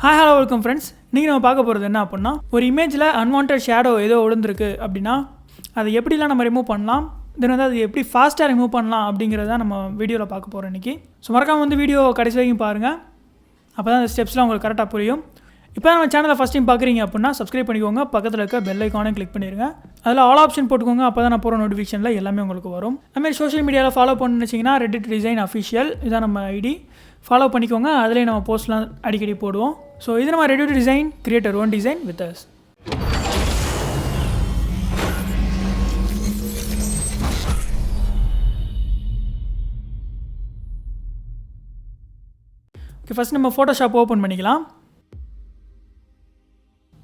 Hi hello welcome friends. நீங்கள் நம்ம பார்க்க போகிறது என்ன அப்படின்னா, ஒரு இமேஜில் அன்வான்ட் ஷேடோ ஏதோ விழுந்திருக்கு அப்படின்னா அதை எப்படிலாம் நம்ம ரிமூவ் பண்ணலாம், தென் வந்து அது எப்படி ஃபாஸ்ட்டாக ரிமூவ் பண்ணலாம் அப்படிங்கிறத நம்ம வீடியோவில் பார்க்க போகிறோம் இன்றைக்கி. ஸோ மறக்காமல் வந்து வீடியோ கடைசி வரைக்கும் பாருங்கள், அப்போ தான் அந்த ஸ்டெப்ஸ்லாம் உங்களுக்கு கரெக்டாக புரியும். இப்போ நம்ம சேனலை ஃபஸ்ட் டைம் பார்க்குறீங்க அப்படின்னா சப்ஸ்கிரைப் பண்ணிக்கோங்க, பக்கத்தில் இருக்க பெல் ஐக்கானே கிளிக் பண்ணிடுங்க, அதில் ஆல் ஆப்ஷன் போட்டுக்கோங்க, அப்போ தான் நான் போகிற நோட்டிஃபிகேஷனில் எல்லாமே உங்களுக்கு வரும். அதுமாதிரி சோஷியல் மீடியாவில் ஃபாலோ பண்ணணும்னு வச்சிங்கன்னா ரெடிட் டிசைன் அஃபிஷியல் இதான் நம்ம ஐடி, ஃபாலோ பண்ணிக்கோங்க. அதிலே நம்ம போஸ்ட்லாம் அடிக்கடி போடுவோம். ஸோ இது நம்ம ready to design, create your own design with us. Okay, first நம்ம ஃபோட்டோஷாப் ஓப்பன் பண்ணிக்கலாம்.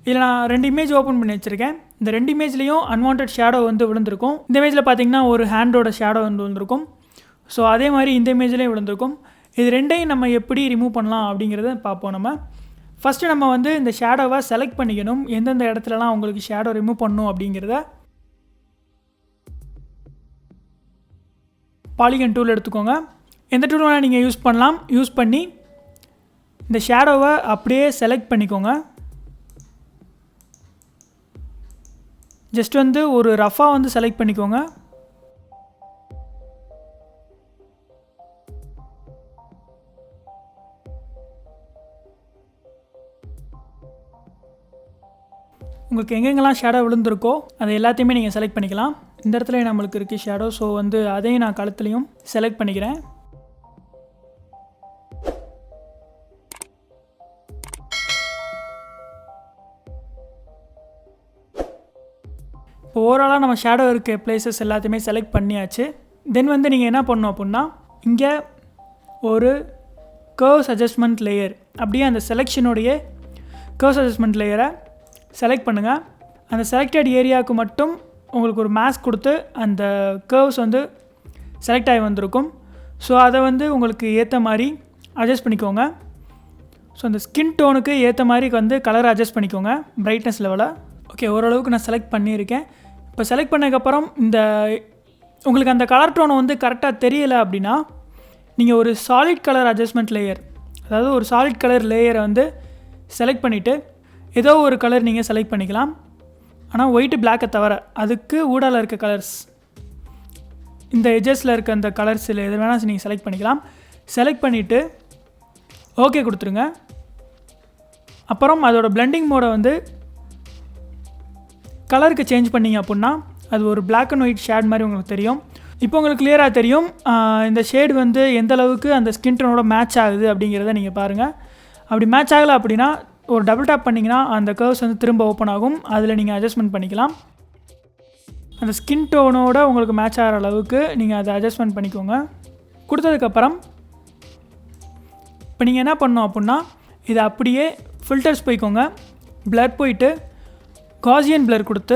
இதில் நான் 2 இமேஜ் ஓப்பன் பண்ணி வச்சுருக்கேன். இந்த 2 இமேஜ்லேயும் அன்வான்ட் ஷேடோ வந்து விழுந்திருக்கும். இந்த இமேஜில் பார்த்தீங்கன்னா ஒரு ஹேண்டோட ஷேடோ வந்து விழுந்திருக்கும். ஸோ அதே மாதிரி இந்த இமேஜ்லேயும் விழுந்திருக்கும். இது ரெண்டையும் நம்ம எப்படி ரிமூவ் பண்ணலாம் அப்படிங்கிறத பார்ப்போம். நம்ம ஃபஸ்ட்டு நம்ம வந்து இந்த ஷேடோவை செலக்ட் பண்ணிக்கணும், எந்தெந்த இடத்துலலாம் உங்களுக்கு ஷேடோ ரிமூவ் பண்ணணும் அப்படிங்கிறத. பாலிகன் டூல் எடுத்துக்கோங்க, எந்த டூல் வேணால் நீங்கள் யூஸ் பண்ணலாம். யூஸ் பண்ணி இந்த ஷேடோவை அப்படியே செலக்ட் பண்ணிக்கோங்க. ஜஸ்ட் வந்து ஒரு ரஃபாக வந்து செலக்ட் பண்ணிக்கோங்க. உங்களுக்கு எங்கெங்கெல்லாம் ஷேடோ விழுந்திருக்கோ அதை எல்லாத்தையுமே நீங்கள் செலக்ட் பண்ணிக்கலாம். இந்த இடத்துல நம்மளுக்கு இருக்குது ஷேடோ, ஸோ வந்து அதையும் நான் கழுத்துலையும் செலக்ட் பண்ணிக்கிறேன். இப்போ ஓவராலாக நம்ம ஷேடோ இருக்க பிளேசஸ் எல்லாத்தையுமே செலக்ட் பண்ணியாச்சு. தென் வந்து நீங்கள் என்ன பண்ணணும் அப்படின்னா, இங்கே ஒரு கர்வ்ஸ் அட்ஜஸ்ட்மெண்ட் லேயர், அப்படியே அந்த செலெக்ஷனுடைய கர்வ்ஸ் அட்ஜஸ்ட்மெண்ட் லேயரை செலக்ட் பண்ணுங்கள். அந்த செலக்டட் ஏரியாவுக்கு மட்டும் உங்களுக்கு ஒரு மாஸ்க் கொடுத்து அந்த கர்வ்ஸ் வந்து செலக்ட் ஆகி வந்திருக்கும். ஸோ அதை வந்து உங்களுக்கு ஏற்ற மாதிரி அட்ஜஸ்ட் பண்ணிக்கோங்க. ஸோ அந்த ஸ்கின் டோனுக்கு ஏற்ற மாதிரி வந்து கலரை அட்ஜஸ்ட் பண்ணிக்கோங்க, பிரைட்னஸ் லெவலை. ஓகே, ஓரளவுக்கு நான் செலக்ட் பண்ணியிருக்கேன். இப்போ செலக்ட் பண்ணதுக்கப்புறம் இந்த உங்களுக்கு அந்த கலர் டோனை வந்து கரெக்டாக தெரியலை அப்படின்னா நீங்கள் ஒரு சாலிட் கலர் அட்ஜஸ்ட்மெண்ட் லேயர், அதாவது ஒரு சாலிட் கலர் லேயரை வந்து செலக்ட் பண்ணிவிட்டு ஏதோ ஒரு கலர் நீங்கள் செலக்ட் பண்ணிக்கலாம். ஆனால் ஒயிட்டு பிளாக்கை தவிர அதுக்கு ஊடால இருக்க கலர்ஸ், இந்த எஜஸில் இருக்க அந்த கலர்ஸில் எது வேணால் நீங்கள் செலக்ட் பண்ணிக்கலாம். செலக்ட் பண்ணிவிட்டு ஓகே கொடுத்துருங்க. அப்புறம் அதோட பிளெண்டிங் மோடை வந்து கலருக்கு சேஞ்ச் பண்ணிங்க அப்படின்னா அது ஒரு பிளாக் அண்ட் ஒயிட் ஷேட் மாதிரி உங்களுக்கு தெரியும். இப்போ உங்களுக்கு கிளியராக தெரியும் இந்த ஷேடு வந்து எந்த அளவுக்கு அந்த ஸ்கின் டோனோட மேட்ச் ஆகுது அப்படிங்கிறத நீங்கள் பாருங்கள். அப்படி மேட்ச் ஆகலை அப்படின்னா ஒரு டபுள் டேப் பண்ணிங்கன்னா அந்த கர்வ்ஸ் வந்து திரும்ப ஓப்பன் ஆகும், அதில் நீங்கள் அட்ஜஸ்ட்மெண்ட் பண்ணிக்கலாம். அந்த ஸ்கின் டோனோட உங்களுக்கு மேட்ச் ஆகிற அளவுக்கு நீங்கள் அதை அட்ஜஸ்ட்மெண்ட் பண்ணிக்கோங்க. கொடுத்ததுக்கப்புறம் இப்போ நீங்கள் என்ன பண்ணணும் அப்படின்னா இதை அப்படியே ஃபில்டர்ஸ் போய்க்கோங்க, பிளர் போயிட்டு காசியன் பிளர் கொடுத்து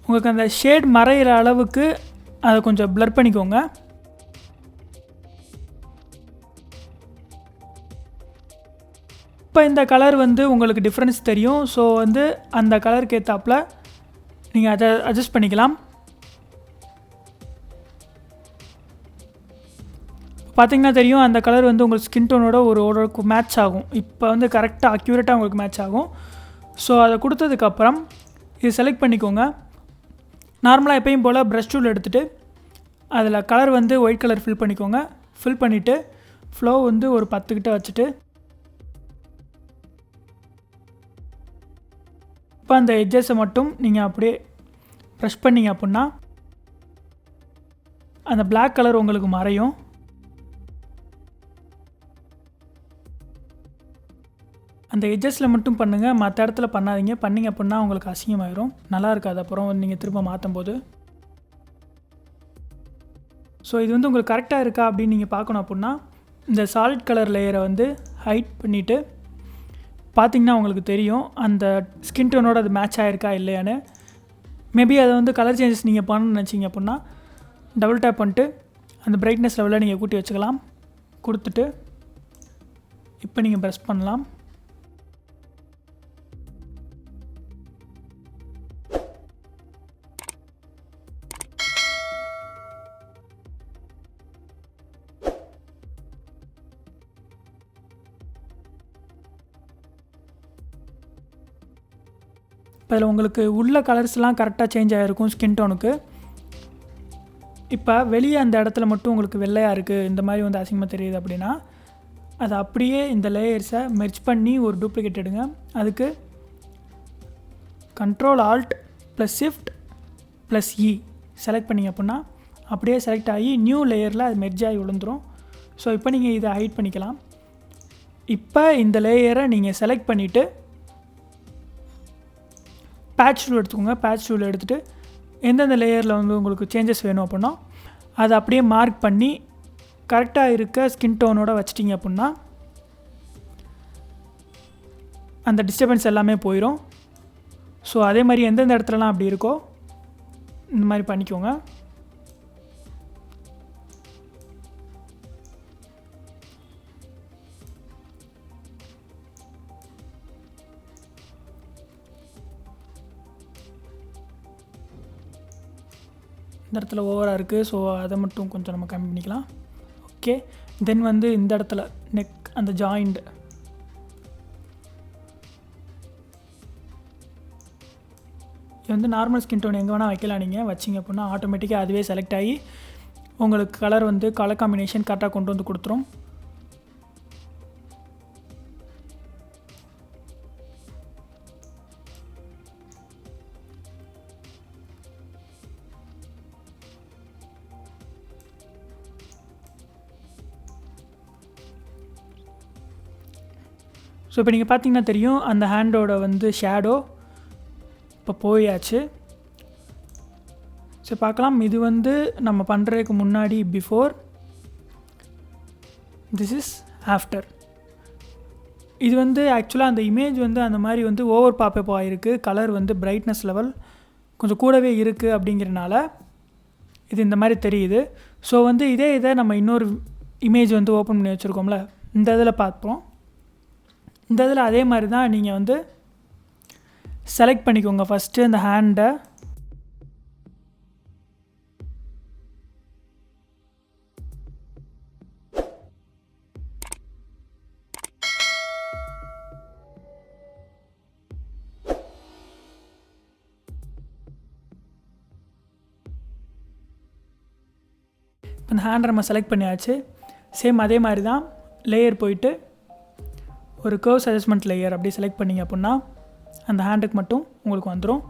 உங்களுக்கு அந்த ஷேட் மறையிற அளவுக்கு அதை கொஞ்சம் பிளர் பண்ணிக்கோங்க. இப்போ இந்த கலர் வந்து உங்களுக்கு டிஃப்ரென்ஸ் தெரியும். ஸோ வந்து அந்த கலருக்கு ஏற்றாப்பில் நீங்கள் அதை அட்ஜஸ்ட் பண்ணிக்கலாம். பார்த்திங்கன்னா தெரியும் அந்த கலர் வந்து உங்களுக்கு ஸ்கின் டோனோட ஓரளவுக்கு மேட்ச் ஆகும். இப்போ வந்து கரெக்டாக அக்யூரேட்டாக உங்களுக்கு மேட்ச் ஆகும். ஸோ அதை கொடுத்ததுக்கப்புறம் இது செலக்ட் பண்ணிக்கோங்க. நார்மலாக எப்பயும் போல் ப்ரஷ் டூல் எடுத்துகிட்டு அதில் கலர் வந்து ஒயிட் கலர் ஃபில் பண்ணிக்கோங்க. ஃபில் பண்ணிவிட்டு ஃப்ளோ வந்து ஒரு 10 கிட்ட வச்சுட்டு இப்போ அந்த எட்ஜஸை மட்டும் நீங்கள் அப்படியே ப்ரெஷ் பண்ணிங்க அப்படின்னா அந்த பிளாக் கலர் உங்களுக்கு மறையும். அந்த எட்ஜஸில் மட்டும் பண்ணுங்கள், மற்ற இடத்துல பண்ணாதீங்க. பண்ணிங்க அப்படின்னா உங்களுக்கு அசிங்கமாயிரும், நல்லா இருக்காது அப்புறம் நீங்கள் திரும்ப மாற்றும் போது. ஸோ இது வந்து உங்களுக்கு கரெக்டாக இருக்கா அப்படின்னு நீங்கள் பார்க்கணும் அப்படின்னா இந்த சாலிட் கலர் லேயரை வந்து ஹைட் பண்ணிவிட்டு பார்த்திங்கன்னா உங்களுக்கு தெரியும் அந்த ஸ்கின் டோனோட அது மேட்ச் ஆகிருக்கா இல்லையான்னு. மேபி அதை வந்து கலர் சேஞ்சஸ் நீங்கள் பண்ணணும்னு நினச்சிங்க அப்படின்னா டபுள் டேப் பண்ணிட்டு அந்த பிரைட்னஸ் லெவலில் நீங்கள் கூட்டி வச்சுக்கலாம். கொடுத்துட்டு இப்போ நீங்கள் ப்ரெஸ் பண்ணலாம். இப்போ இதில் உங்களுக்கு உள்ள கலர்ஸ்லாம் கரெக்டாக சேஞ்ச் ஆகிருக்கும் ஸ்கின் டோனுக்கு. இப்போ வெளியே அந்த இடத்துல மட்டும் உங்களுக்கு வெள்ளையாக இருக்குது, இந்த மாதிரி வந்து அசிங்கமாக தெரியுது அப்படின்னா அதை அப்படியே இந்த லேயர்ஸை மெர்ஜ் பண்ணி ஒரு டூப்ளிகேட் எடுங்க. அதுக்கு Ctrl+Alt+Shift+E செலக்ட் பண்ணிங்க அப்படின்னா அப்படியே செலக்ட் ஆகி நியூ லேயரில் அது மெர்ஜ் ஆகி விழுந்துடும். ஸோ இப்போ நீங்கள் இதை ஹைட் பண்ணிக்கலாம். இப்போ இந்த லேயரை நீங்கள் செலக்ட் பண்ணிவிட்டு பேட்ச் டூல் எடுத்துக்கோங்க. பேட்ச் டூல் எடுத்துகிட்டு எந்தெந்த லேயரில் வந்து உங்களுக்கு சேஞ்சஸ் வேணும் அப்படின்னா அதை அப்படியே மார்க் பண்ணி கரெக்டாக இருக்க ஸ்கின் டோனோட வச்சிட்டிங்க அப்படின்னா அந்த டிஸ்டர்பன்ஸ் எல்லாமே போயிடும். ஸோ அதே மாதிரி எந்தெந்த இடத்துலலாம் அப்படி இருக்கோ இந்த மாதிரி பண்ணிக்கோங்க. இந்த இடத்துல ஓவராக இருக்குது, ஸோ அதை மட்டும் கொஞ்சம் நம்ம கம்மி பண்ணிக்கலாம். ஓகே, தென் வந்து இந்த இடத்துல நெக் அந்த ஜாயிண்ட் இது வந்து நார்மல் ஸ்கின் டோன் எங்கே வேணால் வைக்கலாம். நீங்கள் வச்சிங்க அப்படின்னா ஆட்டோமேட்டிக்காக அதுவே செலக்ட் ஆகி உங்களுக்கு கலர் வந்து கலர் காம்பினேஷன் கரெக்டாக கொண்டு வந்து கொடுத்துரும். ஸோ இப்போ நீங்கள் பார்த்தீங்கன்னா தெரியும் அந்த ஹேண்டோட வந்து ஷேடோ இப்போ போயாச்சு. ஸோ பார்க்கலாம், இது வந்து நம்ம பண்ணுறதுக்கு முன்னாடி பிஃபோர், திஸ் இஸ் ஆஃப்டர். இது வந்து ஆக்சுவலாக அந்த இமேஜ் வந்து அந்த மாதிரி வந்து ஓவர் பாப்பப் ஆகிருக்கு. கலர் வந்து பிரைட்னஸ் லெவல் கொஞ்சம் கூடவே இருக்குது அப்படிங்கிறனால இது இந்த மாதிரி தெரியுது. ஸோ வந்து இதை நம்ம இன்னொரு இமேஜ் வந்து ஓப்பன் பண்ணி வச்சுருக்கோம்ல, இந்த இதில் பார்ப்போம். இந்த இதில் அதே மாதிரி தான் நீங்கள் வந்து செலக்ட் பண்ணிக்கோங்க. ஃபஸ்ட்டு அந்த ஹேண்டை அந்த ஹேண்டை நம்ம செலக்ட் பண்ணியாச்சு. சேம் அதே மாதிரி தான் லேயர் போயிட்டு ஒரு கர்வ்ஸ் அட்ஜஸ்ட்மெண்ட் லேயர் அப்படியே செலக்ட் பண்ணிங்க அப்படின்னா அந்த ஹேண்டுக்கு மட்டும் உங்களுக்கு வந்துடும்.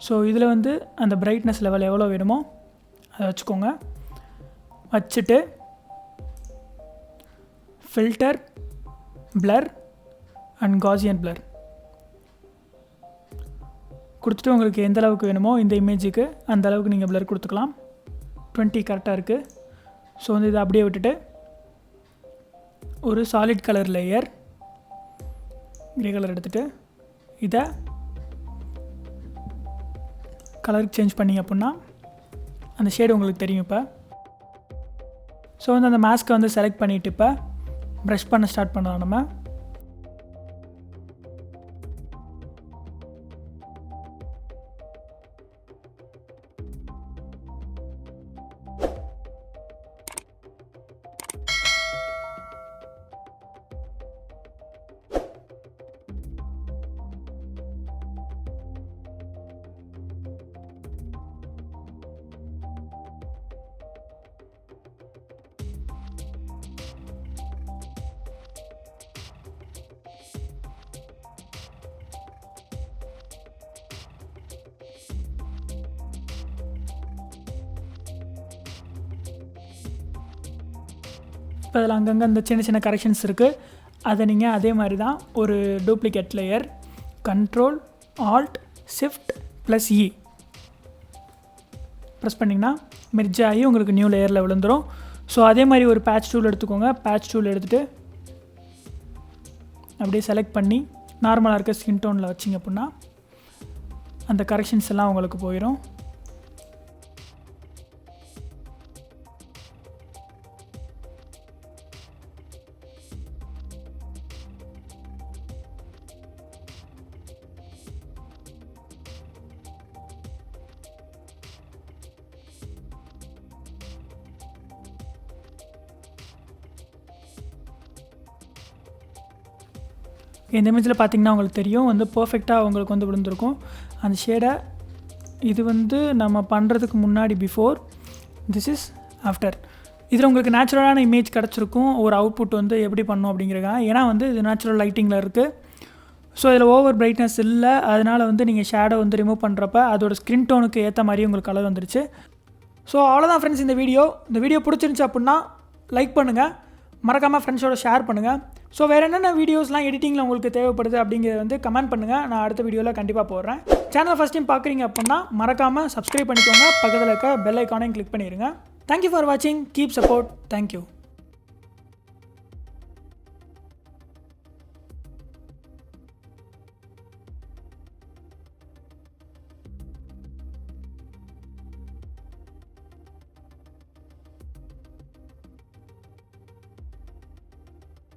ஸோ இதில் வந்து அந்த பிரைட்னஸ் லெவல் எவ்வளோ வேணுமோ அதை வச்சுக்கோங்க. வச்சுட்டு filter, blur and Gaussian blur கொடுத்துட்டு உங்களுக்கு எந்த அளவுக்கு வேணுமோ இந்த இமேஜுக்கு அந்த அளவுக்கு நீங்கள் பிளர் கொடுத்துக்கலாம். 20 கரெக்டாக இருக்குது. ஸோ வந்து இதை அப்படியே விட்டுட்டு ஒரு solid colour layer grey colour எடுத்துகிட்டு இதை கலருக்கு சேஞ்ச் பண்ணிங்க அப்படின்னா அந்த ஷேடு உங்களுக்கு தெரியும். இப்போ ஸோ வந்து அந்த மாஸ்க்கை வந்து செலக்ட் பண்ணிவிட்டு இப்போ ப்ரஷ் பண்ண ஸ்டார்ட் பண்ணலாம் நம்ம. இப்போ அதில் அங்கங்கே இந்த சின்ன சின்ன கரெக்ஷன்ஸ் இருக்குது. அதை நீங்கள் அதே மாதிரி தான் ஒரு டூப்ளிகேட் லேயர் Ctrl+Alt+E ப்ரெஸ் பண்ணிங்கன்னா மெர்ஜ் ஆகி உங்களுக்கு நியூ லேயரில் விழுந்துடும். ஸோ அதே மாதிரி ஒரு பேட்ச் டூல் எடுத்துக்கோங்க. பேட்ச் டூல் எடுத்துகிட்டு அப்படியே செலக்ட் பண்ணி நார்மலாக இருக்க ஸ்கின் டோனில் வச்சிங்க அப்படின்னா அந்த கரெக்ஷன்ஸ் எல்லாம் உங்களுக்கு போயிடும். இந்த இமேஜில் பார்த்தீங்கன்னா உங்களுக்கு தெரியும் வந்து பர்ஃபெக்டாக உங்களுக்கு வந்து விழுந்திருக்கும் அந்த ஷேடை. இது வந்து நம்ம பண்ணுறதுக்கு முன்னாடி பிஃபோர், திஸ் இஸ் ஆஃப்டர். இதில் உங்களுக்கு நேச்சுரலான இமேஜ் கிடச்சிருக்கும் ஒரு அவுட்புட் வந்து எப்படி பண்ணணும் அப்படிங்கிறக்காக. ஏன்னா வந்து இது நேச்சுரல் லைட்டிங்கில் இருக்குது. ஸோ இதில் ஓவர் பிரைட்னஸ் இல்லை, அதனால் வந்து நீங்கள் ஷேடோ வந்து ரிமூவ் பண்ணுறப்ப அதோட ஸ்கின் டோனுக்கு ஏற்ற மாதிரி உங்களுக்கு கலர் வந்துருச்சு. ஸோ அவ்வளோதான் ஃப்ரெண்ட்ஸ் இந்த வீடியோ பிடிச்சிருந்துச்சு அப்படின்னா லைக் பண்ணுங்கள், மறக்காமல் ஃப்ரெண்ட்ஸோட ஷேர் பண்ணுங்கள். ஸோ வேறு என்னென்ன வீடியோஸ்லாம் எடிட்டிங்கில் உங்களுக்கு தேவைப்படுது அப்படிங்கிறத வந்து கமெண்ட் பண்ணுங்கள், நான் அடுத்த வீடியோவில் கண்டிப்பாக போடுறேன். சேனலை ஃபஸ்ட் டைம் பார்க்குறீங்க அப்படின்னா மறக்காமல் சப்ஸ்கிரைப் பண்ணிக்கோங்க, பக்கத்தில் இருக்க பெல் ஐக்கானையும் கிளிக் பண்ணிடுங்க. தேங்க்யூ ஃபார் வாட்சிங், கீப் சப்போர்ட், தேங்க்யூ.